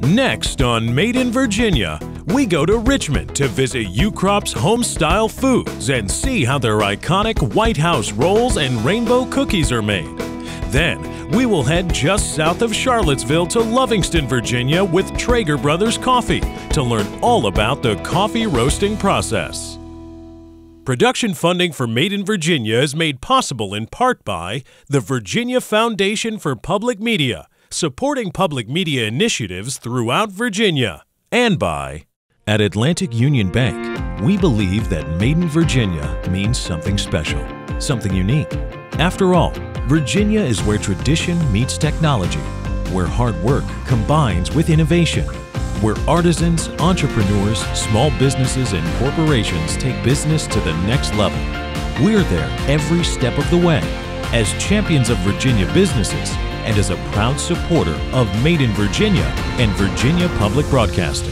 Next on Made in Virginia, we go to Richmond to visit Ukrop's Homestyle Foods and see how their iconic White House rolls and rainbow cookies are made. Then, we will head just south of Charlottesville to Lovingston, Virginia with Trager Brothers Coffee to learn all about the coffee roasting process. Production funding for Made in Virginia is made possible in part by the Virginia Foundation for Public Media, supporting public media initiatives throughout Virginia, and by at Atlantic Union Bank, we believe that Made in Virginia means something special, something unique. After all, Virginia is where tradition meets technology, where hard work combines with innovation, where artisans, entrepreneurs, small businesses, and corporations take business to the next level. We're there every step of the way as champions of Virginia businesses and as a proud supporter of Made in Virginia and Virginia Public Broadcasting.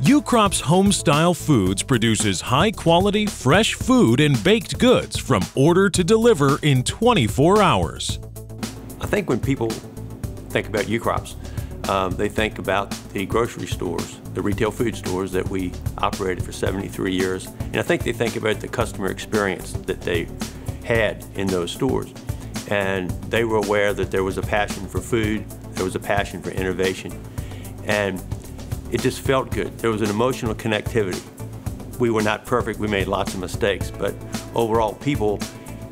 Ukrop's Homestyle Foods produces high-quality, fresh food and baked goods from order to deliver in 24 hours. I think when people think about Ukrops, they think about the grocery stores, the retail food stores that we operated for 73 years. And I think they think about the customer experience that they had in those stores. And they were aware that there was a passion for food, there was a passion for innovation, and it just felt good. There was an emotional connectivity. We were not perfect, we made lots of mistakes, but overall people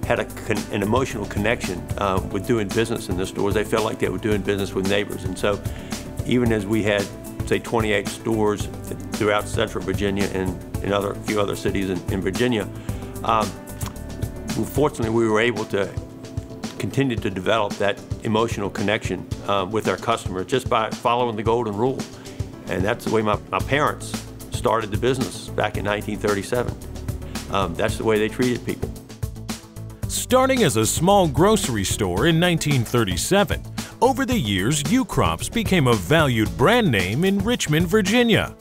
had an emotional connection with doing business in the stores. They felt like they were doing business with neighbors. And so even as we had, say, 28 stores throughout Central Virginia and a few other cities in Virginia, fortunately we were able to continue to develop that emotional connection with our customers just by following the golden rule. And that's the way my parents started the business back in 1937. That's the way they treated people. Starting as a small grocery store in 1937, over the years, Ukrops became a valued brand name in Richmond, Virginia.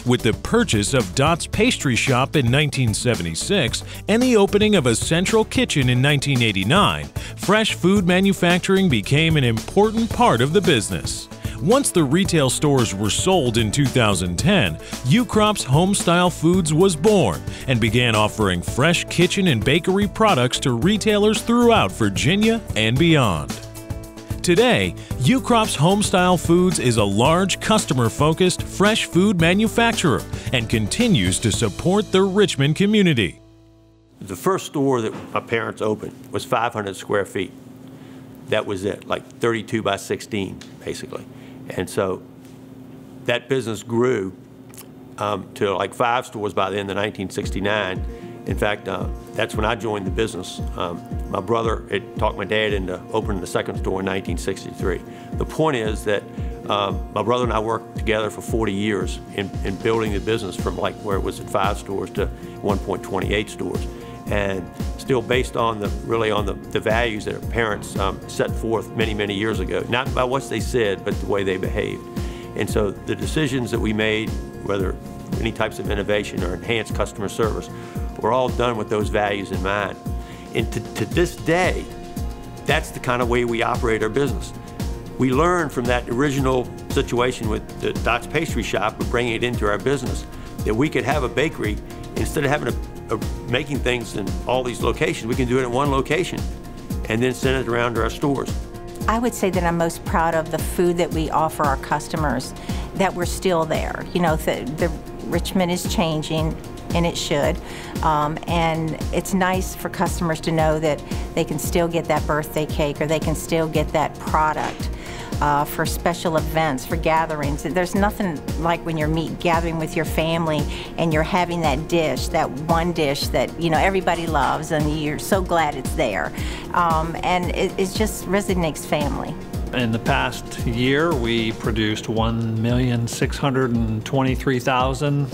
With the purchase of Dot's Pastry Shop in 1976 and the opening of a central kitchen in 1989, fresh food manufacturing became an important part of the business. Once the retail stores were sold in 2010, Ukrop's Homestyle Foods was born and began offering fresh kitchen and bakery products to retailers throughout Virginia and beyond. Today, Ukrop's Homestyle Foods is a large, customer-focused, fresh food manufacturer and continues to support the Richmond community. The first store that my parents opened was 500 square feet. That was it, like 32 by 16, basically. And so that business grew to like 5 stores by the end of 1969. In fact, that's when I joined the business. My brother had talked my dad into opening the second store in 1963. The point is that my brother and I worked together for 40 years in building the business from like where it was at 5 stores to 1.28 stores. And still based on the values that our parents set forth many, many years ago. Not by what they said, but the way they behaved. And so the decisions that we made, whether any types of innovation or enhanced customer service, were all done with those values in mind. And to this day, that's the kind of way we operate our business. We learned from that original situation with the Dot's Pastry Shop, but bringing it into our business, that we could have a bakery, instead of having making things in all these locations, we can do it in one location and then send it around to our stores. I would say that I'm most proud of the food that we offer our customers, that we're still there. You know, the Richmond is changing, and it should. And it's nice for customers to know that they can still get that birthday cake or they can still get that product for special events, for gatherings. There's nothing like when you're gathering with your family and you're having that dish, that one dish that everybody loves and you're so glad it's there. And it just resonates family. In the past year, we produced 1,623,000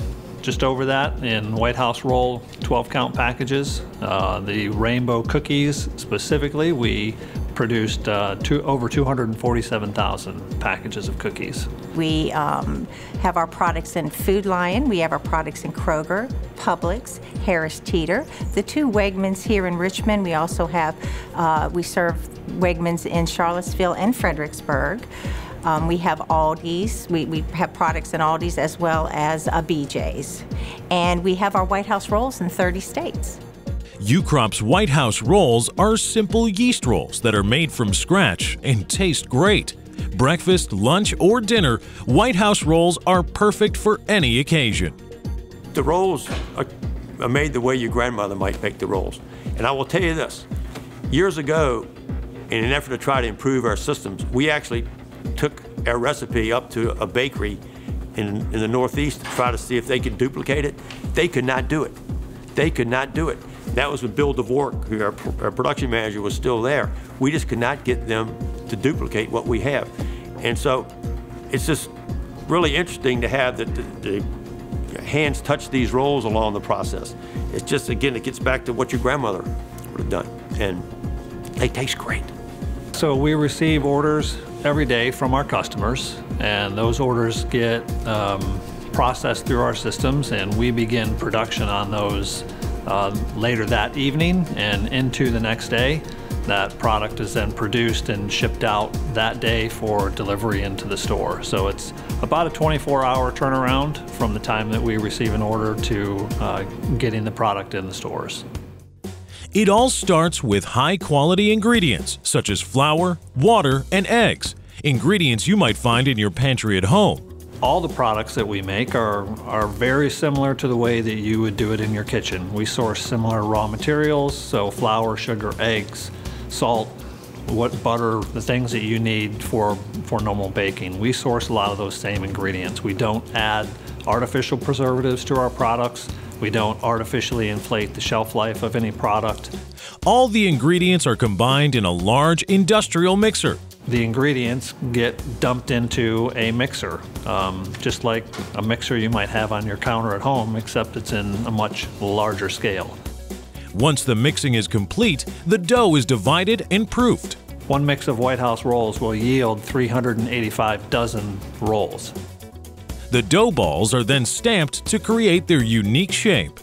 just over that in White House roll 12-count packages. The rainbow cookies specifically, we produced over 247,000 packages of cookies. We have our products in Food Lion, we have our products in Kroger, Publix, Harris Teeter, the 2 Wegmans here in Richmond. We also have, we serve Wegmans in Charlottesville and Fredericksburg. We have Aldi's, we have products in Aldi's as well as BJ's. And we have our White House rolls in 30 states. Ukrop's White House rolls are simple yeast rolls that are made from scratch and taste great. Breakfast, lunch, or dinner, White House rolls are perfect for any occasion. The rolls are made the way your grandmother might make the rolls. And I will tell you this, years ago, in an effort to try to improve our systems, we actually took our recipe up to a bakery in the Northeast to try to see if they could duplicate it. They could not do it. They could not do it. That was when Bill DeVork, who our production manager, was still there. We just could not get them to duplicate what we have. And so it's just really interesting to have the hands touch these rolls along the process. It's just, again, it gets back to what your grandmother would have done. And they taste great. So we receive orders every day from our customers, and those orders get processed through our systems, and we begin production on those later that evening and into the next day. That product is then produced and shipped out that day for delivery into the store. So it's about a 24-hour turnaround from the time that we receive an order to getting the product in the stores. It all starts with high-quality ingredients such as flour, water, and eggs, ingredients you might find in your pantry at home. All the products that we make are very similar to the way that you would do it in your kitchen. We source similar raw materials, so flour, sugar, eggs, salt, butter, the things that you need for normal baking. We source a lot of those same ingredients. We don't add artificial preservatives to our products. We don't artificially inflate the shelf life of any product. All the ingredients are combined in a large industrial mixer. The ingredients get dumped into a mixer, just like a mixer you might have on your counter at home, except it's in a much larger scale. Once the mixing is complete, the dough is divided and proofed. One mix of White House rolls will yield 385 dozen rolls. The dough balls are then stamped to create their unique shape.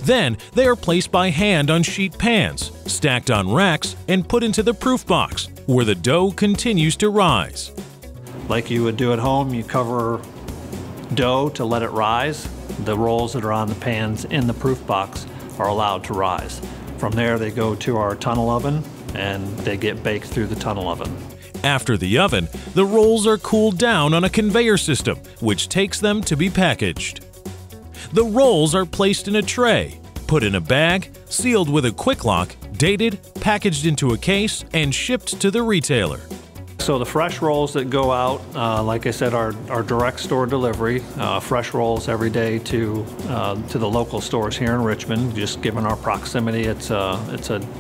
Then they are placed by hand on sheet pans, stacked on racks, and put into the proof box, where the dough continues to rise. Like you would do at home, you cover dough to let it rise. The rolls that are on the pans in the proof box are allowed to rise. From there, they go to our tunnel oven, and they get baked through the tunnel oven. After the oven, the rolls are cooled down on a conveyor system, which takes them to be packaged. The rolls are placed in a tray, put in a bag, sealed with a quick lock, dated, packaged into a case, and shipped to the retailer. So the fresh rolls that go out, like I said, are direct store delivery. Fresh rolls every day to the local stores here in Richmond. Just given our proximity, it's a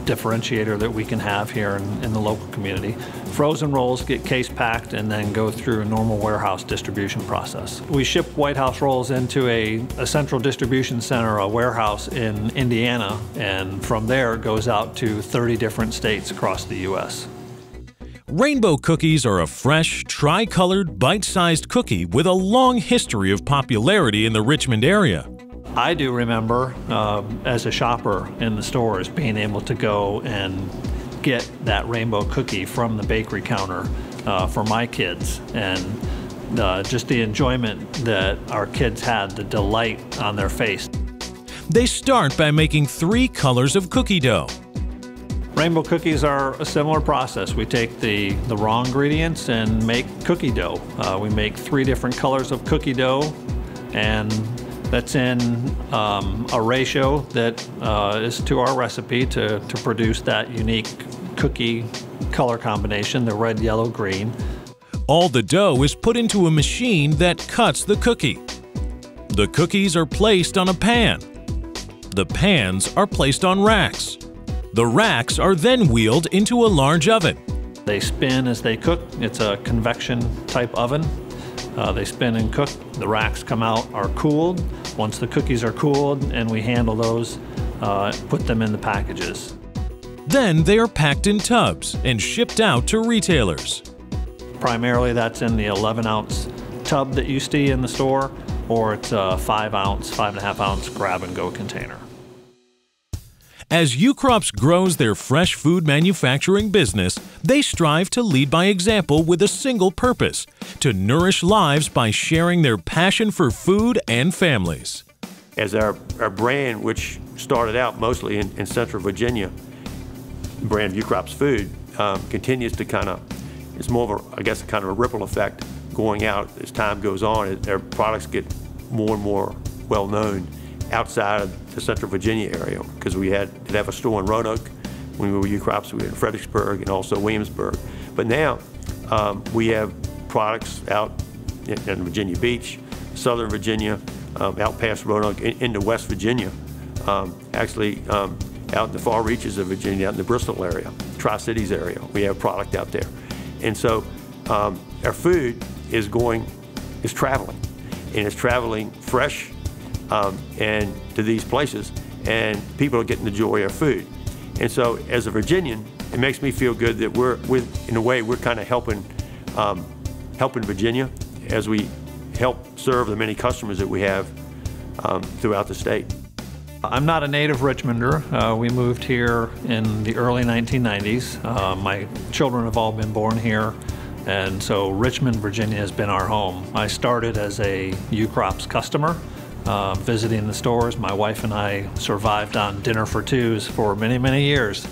differentiator that we can have here in the local community. Frozen rolls get case packed and then go through a normal warehouse distribution process. We ship White House rolls into a central distribution center, a warehouse in Indiana, and from there it goes out to 30 different states across the U.S. Rainbow cookies are a fresh, tri-colored, bite-sized cookie with a long history of popularity in the Richmond area. I do remember, as a shopper in the stores, being able to go and get that rainbow cookie from the bakery counter for my kids, and just the enjoyment that our kids had, the delight on their face. They start by making 3 colors of cookie dough. Rainbow cookies are a similar process. We take the raw ingredients and make cookie dough. We make 3 different colors of cookie dough, and that's in a ratio that is to our recipe to produce that unique cookie color combination, the red, yellow, green. All the dough is put into a machine that cuts the cookie. The cookies are placed on a pan. The pans are placed on racks. The racks are then wheeled into a large oven. They spin as they cook. It's a convection type oven. They spin and cook. The racks come out, are cooled. Once the cookies are cooled, and we handle those, put them in the packages. Then they are packed in tubs and shipped out to retailers. Primarily that's in the 11-ounce tub that you see in the store, or it's a 5-ounce, 5.5-ounce grab-and-go container. As Ukrops grows their fresh food manufacturing business, they strive to lead by example with a single purpose: to nourish lives by sharing their passion for food and families. As our brand, which started out mostly in Central Virginia, brand Ukrops Food, continues to kind of, it's more of a, I guess, kind of a ripple effect going out as time goes on. Their products get more and more well known outside of the Central Virginia area, because we did have a store in Roanoke when we were Ukrops. We were in Fredericksburg and also Williamsburg. But now we have products out in Virginia Beach, Southern Virginia, out past Roanoke, into West Virginia, actually out in the far reaches of Virginia, out in the Bristol area, Tri-Cities area. We have product out there. And so our food is traveling, and it's traveling fresh and to these places, and people are getting to enjoy our food. And so as a Virginian, it makes me feel good that in a way, we're kind of helping Virginia as we help serve the many customers that we have throughout the state. I'm not a native Richmonder. We moved here in the early 1990s. My children have all been born here, and so Richmond, Virginia has been our home. I started as a Ukrops customer, visiting the stores. My wife and I survived on dinner for twos for many, many years.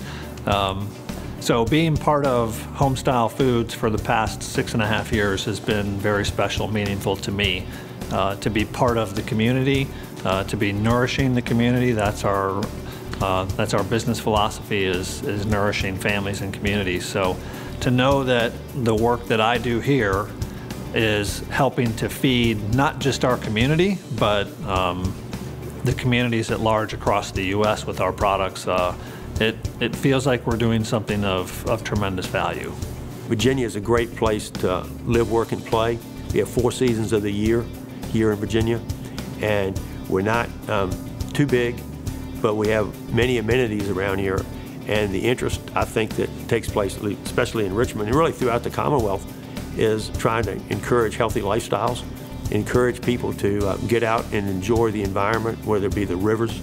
So being part of Homestyle Foods for the past 6.5 years has been very special, meaningful to me. To be part of the community, to be nourishing the community. That's our business philosophy, is nourishing families and communities. So to know that the work that I do here is helping to feed not just our community, but the communities at large across the U.S. with our products, it feels like we're doing something of tremendous value. Virginia is a great place to live, work, and play. We have 4 seasons of the year here in Virginia, and we're not too big, but we have many amenities around here. And the interest, I think, that takes place, especially in Richmond and really throughout the Commonwealth, is trying to encourage healthy lifestyles, encourage people to get out and enjoy the environment, whether it be the rivers,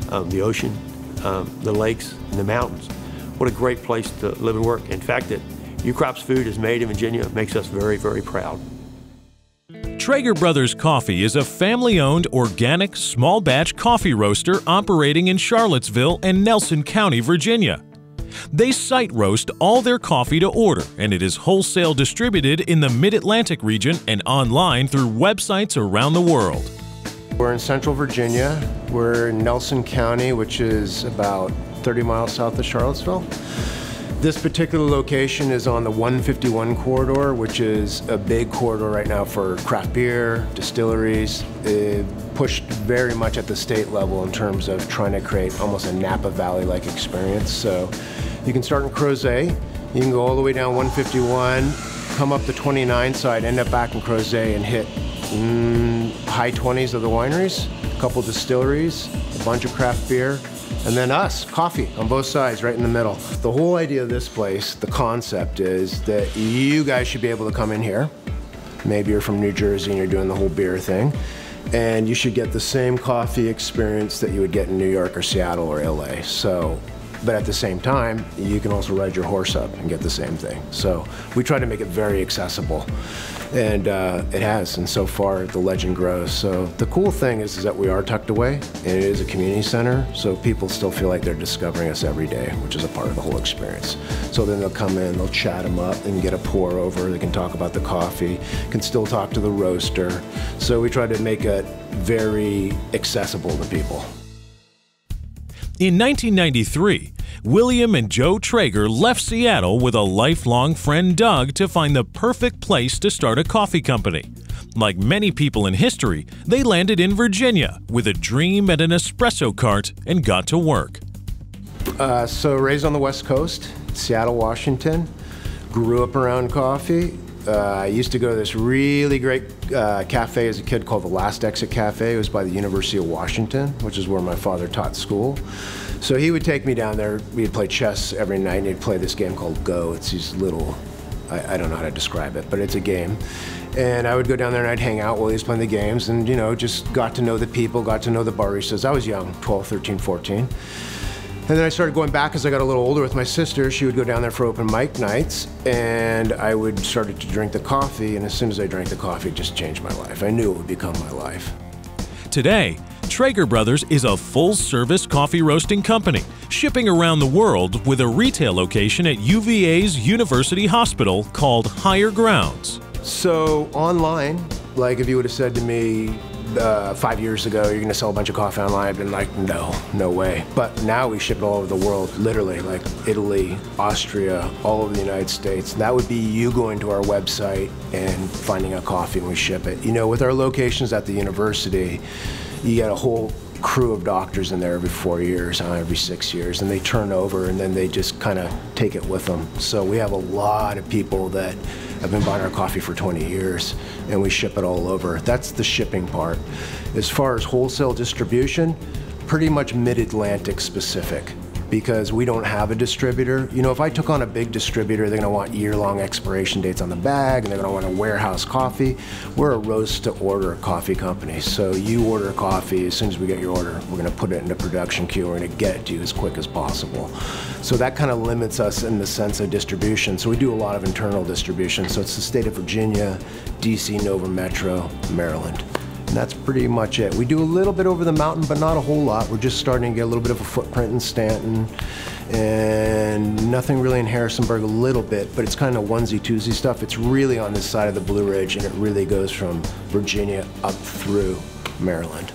the ocean, the lakes, and the mountains. What a great place to live and work. In fact, that Ukrops Food is made in Virginia makes us very, very proud. Trager Brothers Coffee is a family-owned, organic, small-batch coffee roaster operating in Charlottesville and Nelson County, Virginia. They site roast all their coffee to order, and it is wholesale distributed in the Mid-Atlantic region and online through websites around the world. We're in Central Virginia. We're in Nelson County, which is about 30 miles south of Charlottesville. This particular location is on the 151 corridor, which is a big corridor right now for craft beer, distilleries. It pushed very much at the state level in terms of trying to create almost a Napa Valley-like experience. So you can start in Crozet, you can go all the way down 151, come up the 29 side, end up back in Crozet and hit high 20s of the wineries, a couple distilleries, a bunch of craft beer, and then us, coffee on both sides, right in the middle. The whole idea of this place, the concept is that you guys should be able to come in here. Maybe you're from New Jersey and you're doing the whole beer thing, and you should get the same coffee experience that you would get in New York or Seattle or LA. So, but at the same time, you can also ride your horse up and get the same thing. So we try to make it very accessible, and it has, and so far the legend grows. So the cool thing is that we are tucked away, and it is a community center, so people still feel like they're discovering us every day, which is a part of the whole experience. So then they'll come in, they'll chat them up, and get a pour over, they can talk about the coffee, can still talk to the roaster. So we try to make it very accessible to people. In 1993, William and Joe Trager left Seattle with a lifelong friend, Doug, to find the perfect place to start a coffee company. Like many people in history, they landed in Virginia with a dream and an espresso cart and got to work. So raised on the West Coast, Seattle, Washington, grew up around coffee, I used to go to this really great cafe as a kid called the Last Exit Cafe. It was by the University of Washington, which is where my father taught school. So he would take me down there. We'd play chess every night, and he'd play this game called Go. It's these little, I don't know how to describe it, but it's a game. And I would go down there and I'd hang out while he was playing the games and, you know, just got to know the people, got to know the baristas. I was young, 12, 13, 14. And then I started going back as I got a little older with my sister. She would go down there for open mic nights, and I would started to drink the coffee, and as soon as I drank the coffee, it just changed my life. I knew it would become my life. Today, Trager Brothers is a full-service coffee roasting company, shipping around the world with a retail location at UVA's University Hospital called Higher Grounds. So online, like if you would have said to me 5 years ago, you're gonna sell a bunch of coffee online, I've been like, no way. But now we ship it all over the world, literally, like Italy, Austria, all over the United States. That would be you going to our website and finding a coffee and we ship it. You know, with our locations at the university, you get a whole crew of doctors in there every 4 years, every 6 years, and they turn over and then they just kind of take it with them. So we have a lot of people that have been buying our coffee for 20 years, and we ship it all over. That's the shipping part. As far as wholesale distribution, pretty much mid-Atlantic specific, because we don't have a distributor. You know, if I took on a big distributor, they're gonna want year-long expiration dates on the bag, and they're gonna want a warehouse coffee. We're a roast-to-order coffee company, so you order coffee, as soon as we get your order, we're gonna put it into production queue, we're gonna get it to you as quick as possible. So that kind of limits us in the sense of distribution. So we do a lot of internal distribution. So it's the state of Virginia, DC, Nova Metro, Maryland. And that's pretty much it. We do a little bit over the mountain, but not a whole lot. We're just starting to get a little bit of a footprint in Stanton, and nothing really in Harrisonburg, a little bit, but it's kind of onesie-twosie stuff. It's really on this side of the Blue Ridge, and it really goes from Virginia up through Maryland.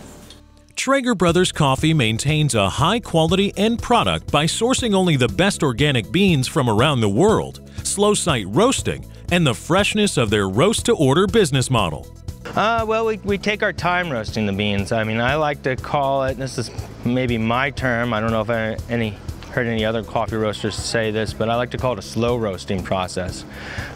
Trager Brothers Coffee maintains a high-quality end product by sourcing only the best organic beans from around the world, slow-site roasting, and the freshness of their roast-to-order business model. Well, we take our time roasting the beans. I mean, I like to call it, this is maybe my term, I don't know if I heard any other coffee roasters say this, but I like to call it a slow roasting process.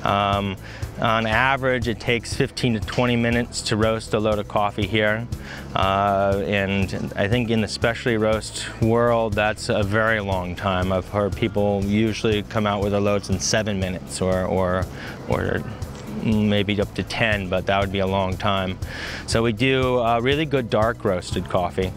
On average, it takes 15 to 20 minutes to roast a load of coffee here. And I think in the specialty roast world, that's a very long time. I've heard people usually come out with their loads in 7 minutes or maybe up to 10, but that would be a long time. So we do really good dark roasted coffee,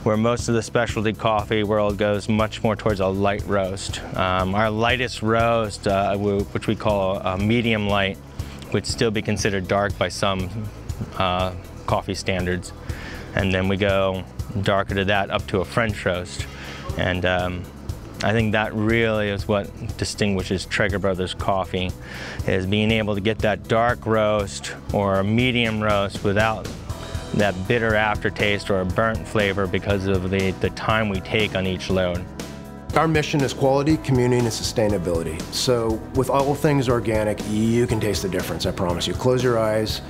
where most of the specialty coffee world goes much more towards a light roast. Our lightest roast, which we call a medium light, would still be considered dark by some coffee standards. And then we go darker to that up to a French roast. And I think that really is what distinguishes Trager Brothers Coffee, is being able to get that dark roast or a medium roast without that bitter aftertaste or a burnt flavor because of the time we take on each load. Our mission is quality, community, and sustainability. So with all things organic, you can taste the difference, I promise you. Close your eyes,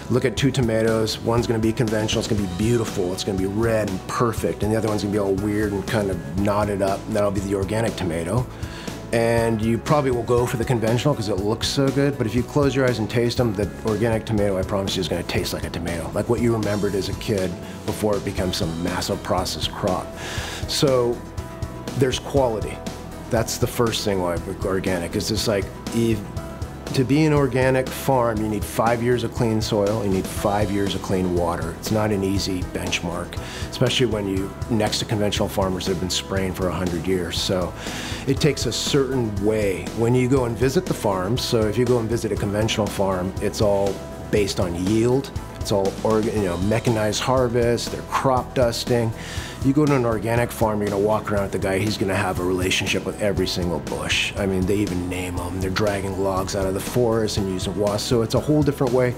look at 2 tomatoes. One's gonna be conventional, it's gonna be beautiful, it's gonna be red and perfect, and the other one's gonna be all weird and kind of knotted up, and that'll be the organic tomato. And you probably will go for the conventional because it looks so good, but if you close your eyes and taste them, the organic tomato, I promise you, is gonna taste like a tomato, like what you remembered as a kid before it becomes some massive processed crop. So there's quality. That's the first thing why organic is just like, to be an organic farm, you need 5 years of clean soil, you need 5 years of clean water. It's not an easy benchmark, especially when you next to conventional farmers that have been spraying for 100 years. So it takes a certain way. When you go and visit the farms, so if you go and visit a conventional farm, it's all based on yield. It's all mechanized harvest, they're crop dusting. You go to an organic farm, you're gonna walk around with the guy, he's gonna have a relationship with every single bush. I mean, they even name them. They're dragging logs out of the forest and using wasp, so it's a whole different way.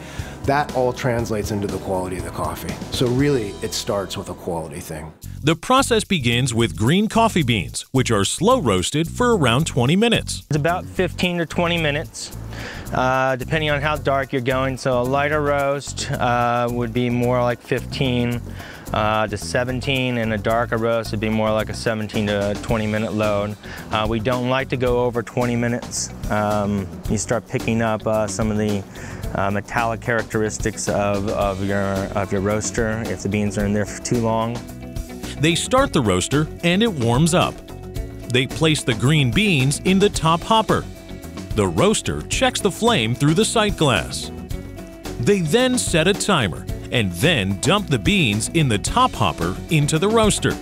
That all translates into the quality of the coffee. So really, it starts with a quality thing. The process begins with green coffee beans, which are slow roasted for around 20 minutes. It's about 15 to 20 minutes. Depending on how dark you're going. So a lighter roast would be more like 15. to 17, and a darker roast would be more like a 17 to 20 minute load. We don't like to go over 20 minutes. You start picking up some of the metallic characteristics of your roaster if the beans are in there for too long. They start the roaster and it warms up. They place the green beans in the top hopper. The roaster checks the flame through the sight glass. They then set a timer and then dump the beans in the top hopper into the roaster.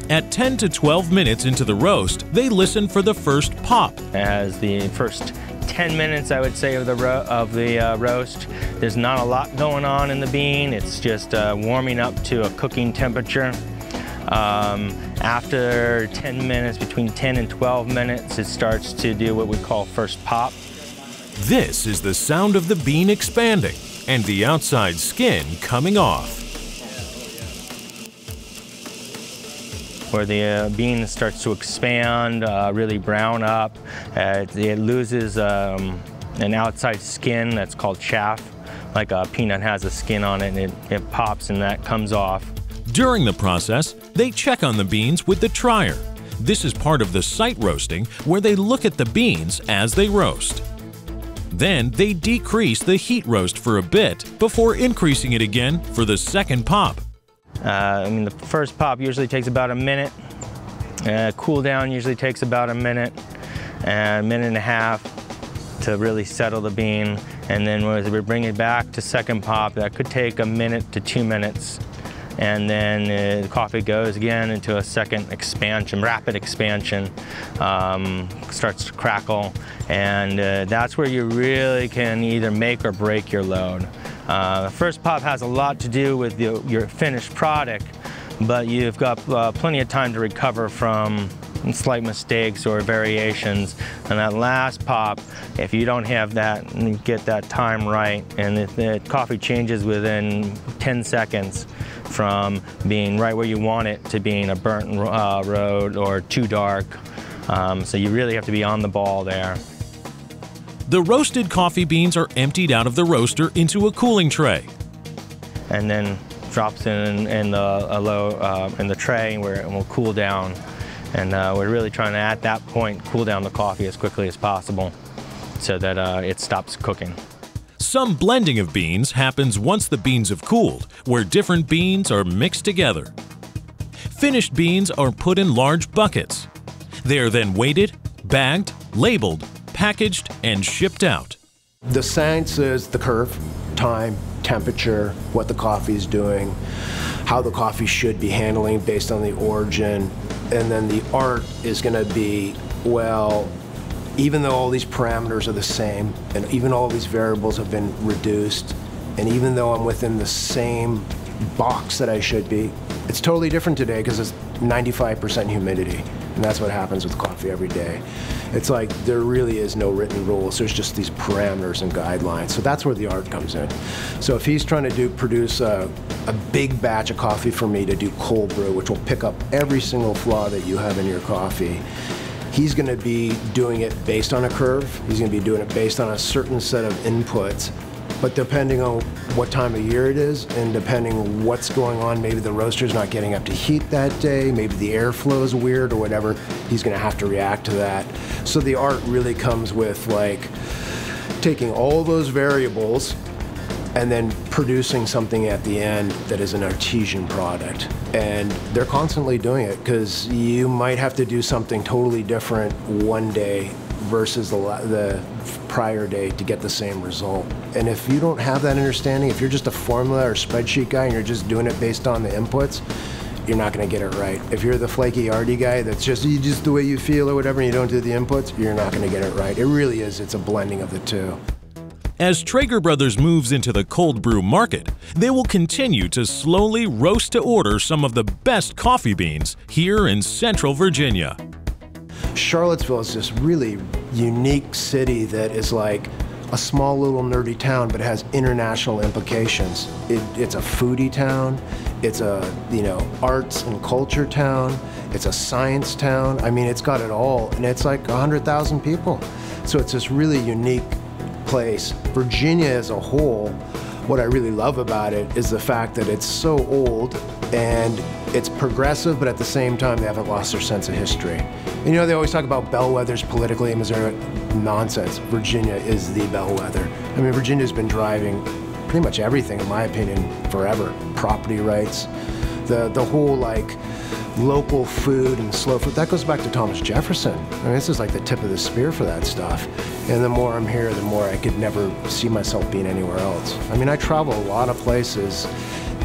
At 10 to 12 minutes into the roast, they listen for the first pop. As the first 10 minutes, I would say, of the roast, there's not a lot going on in the bean. It's just warming up to a cooking temperature. After 10 minutes, between 10 and 12 minutes, it starts to do what we call first pop. This is the sound of the bean expanding and the outside skin coming off. Where the bean starts to expand, really brown up. It loses an outside skin that's called chaff. Like a peanut has a skin on it, and it pops and that comes off. During the process, they check on the beans with the trier. This is part of the sight roasting where they look at the beans as they roast. Then they decrease the heat roast for a bit before increasing it again for the second pop. The first pop usually takes about a minute. Cool down usually takes about a minute and a half to really settle the bean. And then as we bring it back to second pop, that could take a minute to 2 minutes. And then the coffee goes again into a second expansion, rapid expansion, starts to crackle, and that's where you really can either make or break your load. The first pop has a lot to do with your finished product, but you've got plenty of time to recover from slight mistakes or variations. And that last pop, if you don't have that and get that time right, and the coffee changes within 10 seconds from being right where you want it to being a burnt road or too dark. So you really have to be on the ball there. The roasted coffee beans are emptied out of the roaster into a cooling tray. And then drops in the tray where it will cool down. And we're really trying to, at that point, cool down the coffee as quickly as possible so that it stops cooking. Some blending of beans happens once the beans have cooled, where different beans are mixed together. Finished beans are put in large buckets. They are then weighted, bagged, labeled, packaged, and shipped out. The science is the curve, time, temperature, what the coffee is doing, how the coffee should be handling based on the origin, and then the art is going to be, well, even though all these parameters are the same, and even all these variables have been reduced, and even though I'm within the same box that I should be, it's totally different today because it's 95% humidity, and that's what happens with coffee every day. It's like there really is no written rules, there's just these parameters and guidelines, so that's where the art comes in. So if he's trying to produce a big batch of coffee for me to do cold brew, which will pick up every single flaw that you have in your coffee, he's going to be doing it based on a curve. He's going to be doing it based on a certain set of inputs. But depending on what time of year it is and depending on what's going on, maybe the roaster's not getting up to heat that day, maybe the airflow is weird or whatever, he's going to have to react to that. So the art really comes with like taking all those variables and then producing something at the end that is an artesian product. And they're constantly doing it because you might have to do something totally different one day versus the prior day to get the same result. And if you don't have that understanding, if you're just a formula or spreadsheet guy and you're just doing it based on the inputs, you're not going to get it right. If you're the flaky arty guy that's just the way you feel or whatever and you don't do the inputs, you're not going to get it right. It really is, it's a blending of the two. As Trager Brothers moves into the cold brew market, they will continue to slowly roast to order some of the best coffee beans here in Central Virginia. Charlottesville is this really unique city that is like a small little nerdy town, but it has international implications. It's a foodie town, it's a arts and culture town, it's a science town. I mean, it's got it all, and it's like 100,000 people. So it's this really unique place. Virginia as a whole, what I really love about it is the fact that it's so old And it's progressive, but at the same time, they haven't lost their sense of history. And, you know, they always talk about bellwethers politically in Missouri. Nonsense. Virginia is the bellwether. I mean, Virginia's been driving pretty much everything, in my opinion, forever. Property rights, the whole, like, local food and slow food. That goes back to Thomas Jefferson. I mean, this is like the tip of the spear for that stuff. And the more I'm here, the more I could never see myself being anywhere else. I mean, I travel a lot of places,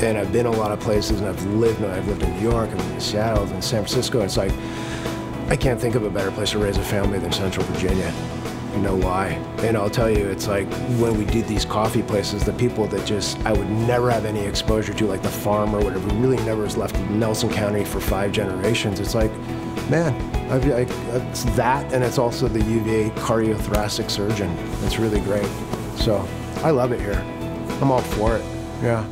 and I've been a lot of places, and I've lived in New York, I've been in Seattle, and San Francisco. It's like, I can't think of a better place to raise a family than Central Virginia. You know why? And I'll tell you, it's like when we do these coffee places, the people that just, I would never have any exposure to, like the farm or whatever, really never has left Nelson County for 5 generations. It's like, man, it's that, and it's also the UVA cardiothoracic surgeon. It's really great. So I love it here. I'm all for it, yeah.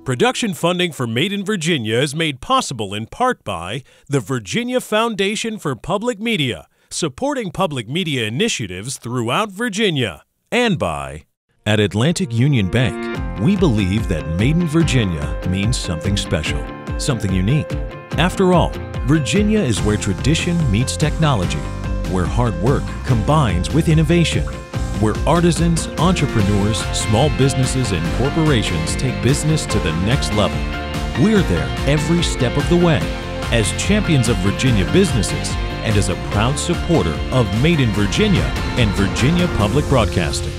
Production funding for Made in Virginia is made possible in part by the Virginia Foundation for Public Media, supporting public media initiatives throughout Virginia, and by, at Atlantic Union Bank, we believe that Made in Virginia means something special, something unique. After all, Virginia is where tradition meets technology, where hard work combines with innovation, where artisans, entrepreneurs, small businesses, and corporations take business to the next level. We're there every step of the way as champions of Virginia businesses and as a proud supporter of Made in Virginia and Virginia Public Broadcasting.